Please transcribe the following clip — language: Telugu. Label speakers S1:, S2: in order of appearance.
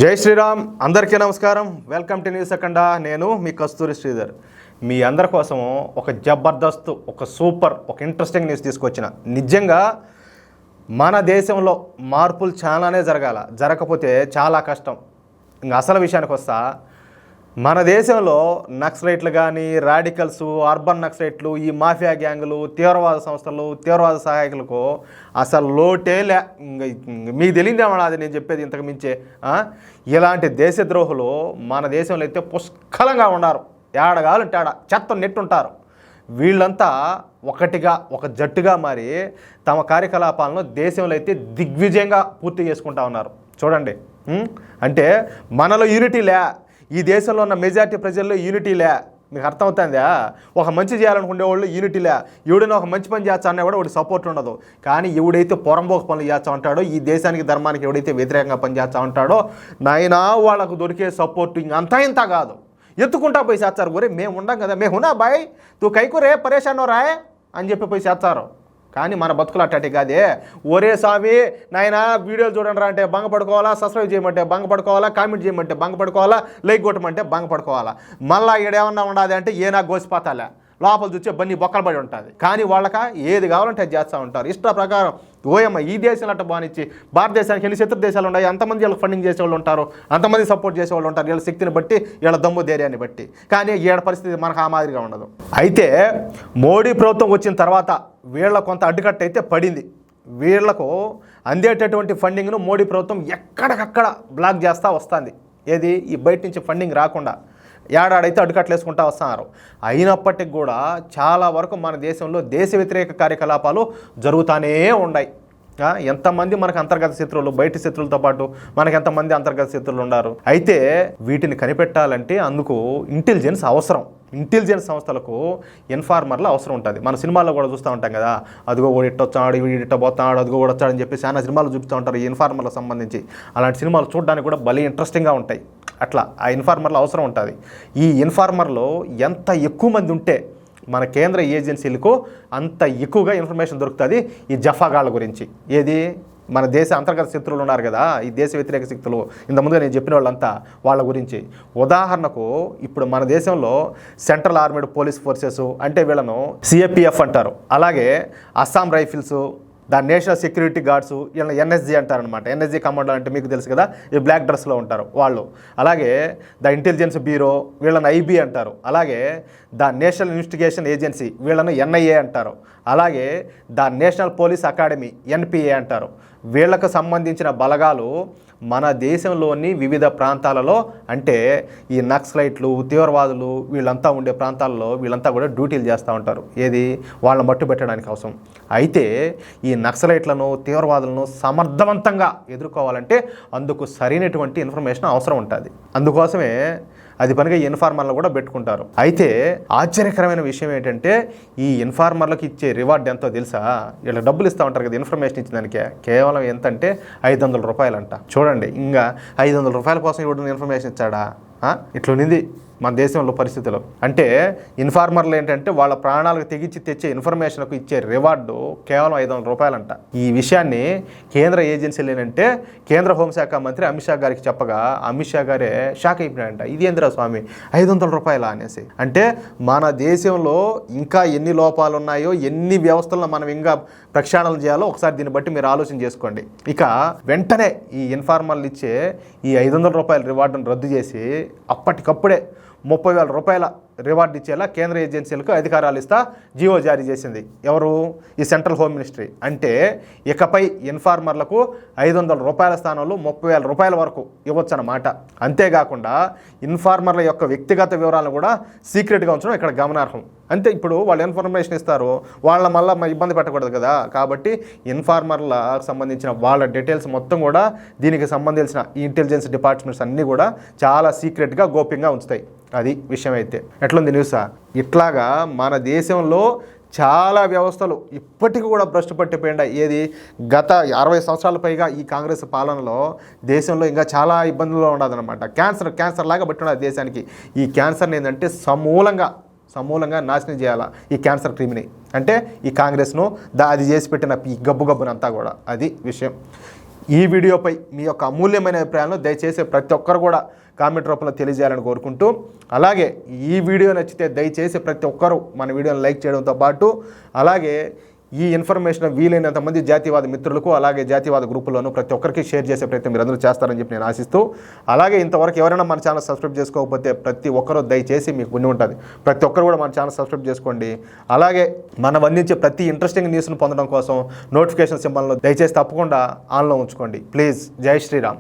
S1: జై శ్రీరామ్. అందరికీ నమస్కారం. వెల్కమ్ టు న్యూస్ అఖండ. నేను మీ కస్తూరి శ్రీధర్. మీ అందరి కోసం ఒక జబర్దస్త్, ఒక సూపర్, ఒక ఇంట్రెస్టింగ్ న్యూస్ తీసుకొచ్చిన. నిజంగా మన దేశంలో మార్పులు చాలానే జరగకపోతే చాలా కష్టం. ఇంకా అసలు విషయానికి వస్తా, మన దేశంలో నక్సలైట్లు కానీ, రాడికల్స్, అర్బన్ నక్సలైట్లు, ఈ మాఫియా గ్యాంగులు, తీవ్రవాద సంస్థలు, తీవ్రవాద సహాయకులకు అసలు లోటే లే. మీకు తెలియదేమన్నా అది నేను చెప్పేది ఇంతకు మించే. ఇలాంటి దేశద్రోహులు మన దేశంలో అయితే పుష్కలంగా ఉన్నారు. ఏడగాలంటే ఆడ చెత్త నెట్టుంటారు. వీళ్ళంతా ఒకటిగా, ఒక జట్టుగా మారి తమ కార్యకలాపాలను దేశంలో అయితే దిగ్విజయంగా పూర్తి చేసుకుంటా ఉన్నారు. చూడండి, అంటే మనలో యూనిటీ లే. ఈ దేశంలో ఉన్న మెజారిటీ ప్రజల్లో యూనిటీ లే. మీకు అర్థమవుతుందా? ఒక మంచి చేయాలనుకునే వాళ్ళు యూనిటీలే. ఎవడైనా ఒక మంచి పని చేస్తా అన్నా కూడా వాడికి సపోర్ట్ ఉండదు. కానీ ఎవడైతే పొరంబోక పనులు చేస్తూ ఉంటాడో, ఈ దేశానికి ధర్మానికి ఎవడైతే వ్యతిరేకంగా పనిచేస్తూ ఉంటాడో, నాయనా వాళ్ళకు దొరికే సపోర్ట్ ఇంకంతా ఇంత కాదు. ఎత్తుకుంటా పోయి చేస్తారు. ఒరే మేము ఉండం కదా, మేము ఉన్నా బాయ్, తూ కైకురే పరేషానో రాయ్ అని చెప్పి పోయి చేస్తారు. కానీ మన బతుకులు అట్టటి కాదే. ఒరే స్వామి నాయన వీడియోలు చూడండి రా అంటే బంగపడుకోవాలా, సబ్స్క్రైబ్ చేయమంటే బంగపడుకోవాలా, కామెంట్ చేయమంటే బంగపడుకోవాలా, లైక్ కొట్టమంటే బంగపడుకోవాలా. మళ్ళీ ఈడేమన్నా ఉండదు అంటే ఏనా గోసిపోతాలే, లోపల చూసే బన్నీ బొక్కలు పడి ఉంటుంది. కానీ వాళ్ళక ఏది కావాలంటే అది చేస్తూ ఉంటారు ఇష్ట ప్రకారం. ఓయమ్మ, ఈ దేశాలు అట్ట బానిచ్చి భారతదేశానికి ఎన్ని శత్రు దేశాలు ఉన్నాయి, అంతమంది వీళ్ళకి ఫండింగ్ చేసేవాళ్ళు ఉంటారు, అంతమంది సపోర్ట్ చేసేవాళ్ళు ఉంటారు, వీళ్ళ శక్తిని బట్టి, వీళ్ళ దమ్ము ధైర్యాన్ని బట్టి. కానీ ఈడ పరిస్థితి మనకు ఆ మాదిరిగా ఉండదు. అయితే మోడీ ప్రభుత్వం వచ్చిన తర్వాత వీళ్ళ కొంత అడ్డుకట్ట అయితే పడింది. వీళ్లకు అందేటటువంటి ఫండింగ్ను మోడీ ప్రభుత్వం ఎక్కడికక్కడ బ్లాక్ చేస్తూ వస్తుంది. ఏది, ఈ బయట నుంచి ఫండింగ్ రాకుండా ఏడాడైతే అడ్డుకట్లు వేసుకుంటూ వస్తున్నారు. అయినప్పటికీ కూడా చాలా వరకు మన దేశంలో దేశ వ్యతిరేక కార్యకలాపాలు జరుగుతూనే ఉన్నాయి. ఎంతమంది మనకు అంతర్గత శత్రువులు, బయట శత్రువులతో పాటు మనకు ఎంతమంది అంతర్గత శత్రువులు ఉన్నారు. అయితే వీటిని కనిపెట్టాలంటే అందుకు ఇంటెలిజెన్స్ అవసరం. ఇంటెలిజెన్స్ సంస్థలకు ఇన్ఫార్మర్లు అవసరం ఉంటుంది. మన సినిమాల్లో కూడా చూస్తూ ఉంటాం కదా, అదిగో కూడా ఇట్ట వచ్చాడు, వీడు ఇట్ట పోతాడు, అదిగో కూడా వచ్చాడని చెప్పి చాలా సినిమాలు చూపిస్తూ ఉంటారు ఈ ఇన్ఫార్మర్లకు సంబంధించి. అలాంటి సినిమాలు చూడడానికి కూడా భలే ఇంట్రెస్టింగ్గా ఉంటాయి. అట్లా ఆ ఇన్ఫార్మర్లు అవసరం ఉంటుంది. ఈ ఇన్ఫార్మర్లో ఎంత ఎక్కువ మంది ఉంటే మన కేంద్ర ఏజెన్సీలకు అంత ఎక్కువగా ఇన్ఫర్మేషన్ దొరుకుతుంది ఈ జఫాగాళ్ళ గురించి. ఏది, మన దేశ అంతర్గత శత్రువులు ఉన్నారు కదా, ఈ దేశ వ్యతిరేక శక్తులు, ఇంతకుముందుగా నేను చెప్పిన వాళ్ళంతా వాళ్ళ గురించి. ఉదాహరణకు ఇప్పుడు మన దేశంలో సెంట్రల్ ఆర్మీడ్ పోలీస్ ఫోర్సెస్ అంటే వీళ్ళను సిఏపిఎఫ్ అంటారు. అలాగే Assam rifles, the national security guards, వీళ్ళని ఎన్ఎస్జీ అంటారనమాట. ఎన్ఎస్జీ కమాండో అంటే మీకు తెలుసు కదా, ఈ బ్లాక్ డ్రెస్లో ఉంటారు వాళ్ళు. అలాగే ద ఇంటెలిజెన్స్ బ్యూరో, వీళ్ళని ఐబీ అంటారు. అలాగే ద నేషనల్ ఇన్వెస్టిగేషన్ ఏజెన్సీ, వీళ్ళను ఎన్ఐఏ అంటారు. అలాగే the national police academy, NPA అంటారు. వీళ్లకు సంబంధించిన బలగాలు మన దేశంలోని వివిధ ప్రాంతాలలో, అంటే ఈ నక్సలైట్లు, తీవ్రవాదులు వీళ్ళంతా ఉండే ప్రాంతాల్లో వీళ్ళంతా కూడా డ్యూటీలు చేస్తూ ఉంటారు. ఏది, వాళ్ళని మట్టు పెట్టడానికి అవసరం. అయితే ఈ నక్సలైట్లను, తీవ్రవాదులను సమర్థవంతంగా ఎదుర్కోవాలంటే అందుకు సరైనటువంటి ఇన్ఫర్మేషన్ అవసరం ఉంటుంది. అందుకోసమే అది పనిగా ఈ ఇన్ఫార్మర్లు కూడా పెట్టుకుంటారు. అయితే ఆశ్చర్యకరమైన విషయం ఏంటంటే ఈ ఇన్ఫార్మర్లకు ఇచ్చే రివార్డ్ ఎంతో తెలుసా? వీళ్ళకి డబ్బులు ఇస్తూ ఉంటారు కదా ఇన్ఫర్మేషన్ ఇచ్చిందానికే. కేవలం ఎంత అంటే 500 రూపాయలంట. చూడండి, ఇంకా 500 రూపాయల కోసం ఇవ్వడం ఇన్ఫర్మేషన్ ఇచ్చాడా? ఇట్లుంది మన దేశంలో పరిస్థితులు. అంటే ఇన్ఫార్మర్లు ఏంటంటే వాళ్ళ ప్రాణాలకు తెగించి తెచ్చే ఇన్ఫర్మేషన్కు ఇచ్చే రివార్డు కేవలం 500 రూపాయలంట. ఈ విషయాన్ని కేంద్ర ఏజెన్సీలు ఏంటంటే కేంద్ర హోంశాఖ మంత్రి అమిత్ షా గారికి చెప్పగా అమిత్ షా గారే షాక్ అయిపోయాడంట. ఇది ఏందిరా స్వామి 500 రూపాయల అనేసి. అంటే మన దేశంలో ఇంకా ఎన్ని లోపాలు ఉన్నాయో, ఎన్ని వ్యవస్థలను మనం ఇంకా ప్రక్షాళన చేయాలో ఒకసారి దీన్ని బట్టి మీరు ఆలోచన చేసుకోండి. ఇక వెంటనే ఈ ఇన్ఫార్మర్లు ఇచ్చే ఈ 500 రూపాయల రివార్డును రద్దు చేసి అప్పటికప్పుడే 30,000 రూపాయల రివార్డు ఇచ్చేలా కేంద్ర ఏజెన్సీలకు అధికారాలు ఇస్తా జీవో జారీ చేసింది. ఎవరు? ఈ సెంట్రల్ హోమ్ మినిస్ట్రీ. అంటే ఇకపై ఇన్ఫార్మర్లకు 500 రూపాయల స్థానంలో 30,000 రూపాయల వరకు ఇవ్వచ్చు అన్నమాట. అంతేకాకుండా ఇన్ఫార్మర్ల యొక్క వ్యక్తిగత వివరాలను కూడా సీక్రెట్గా ఉంచడం ఇక్కడ గమనార్హం. అంతే, ఇప్పుడు వాళ్ళు ఇన్ఫర్మేషన్ ఇస్తారు, వాళ్ళ మళ్ళీ ఇబ్బంది పెట్టకూడదు కదా. కాబట్టి ఇన్ఫార్మర్లకు సంబంధించిన వాళ్ళ డీటెయిల్స్ మొత్తం కూడా దీనికి సంబంధించిన ఈ ఇంటెలిజెన్స్ డిపార్ట్మెంట్స్ అన్నీ కూడా చాలా సీక్రెట్గా, గోప్యంగా ఉంచుతాయి. అది విషయం. అయితే ఎట్లుంది న్యూసా? ఇట్లాగా మన దేశంలో చాలా వ్యవస్థలు ఇప్పటికీ కూడా భ్రష్టు పట్టిపోయింది. ఏది, గత 60 సంవత్సరాల పైగా ఈ కాంగ్రెస్ పాలనలో దేశంలో ఇంకా చాలా ఇబ్బందుల్లో ఉండదన్నమాట. క్యాన్సర్ లాగా పట్టున్నది దేశానికి. ఈ క్యాన్సర్ని ఏంటంటే సమూలంగా నాశనం చేయాలా ఈ క్యాన్సర్ క్రిమిని. అంటే ఈ కాంగ్రెస్ను అది చేసి పెట్టిన ఈ గబ్బునంతా కూడా. అది విషయం. ఈ వీడియోపై మీ యొక్క అమూల్యమైన అభిప్రాయాలను దయచేసి ప్రతి ఒక్కరు కూడా కామెంట్ రూపంలో తెలియజేయాలని కోరుకుంటూ, అలాగే ఈ వీడియో నచ్చితే దయచేసి ప్రతి ఒక్కరూ మన వీడియోని లైక్ చేయడంతో పాటు, అలాగే ఈ ఇన్ఫర్మేషన్ వీలైనంత మంది జాతీయవాద మిత్రులకు, అలాగే జాతీయవాద గ్రూపుల్లోనూ ప్రతి ఒక్కరికి షేర్ చేసే ప్రయత్నం మీరు అందరూ చేస్తారని చెప్పి నేను ఆశిస్తూ, అలాగే ఇంతవరకు ఎవరైనా మన ఛానల్ సబ్స్క్రైబ్ చేసుకోకపోతే ప్రతి ఒక్కరూ దయచేసి మీకు పుణ్యం ఉంటుంది, ప్రతి ఒక్కరు కూడా మన ఛానల్ సబ్స్క్రైబ్ చేసుకోండి. అలాగే మనం అందించే ప్రతి ఇంట్రెస్టింగ్ న్యూస్ను పొందడం కోసం నోటిఫికేషన్ సింబల్ను దయచేసి తప్పకుండా ఆన్లో ఉంచుకోండి. ప్లీజ్. జై శ్రీరామ్.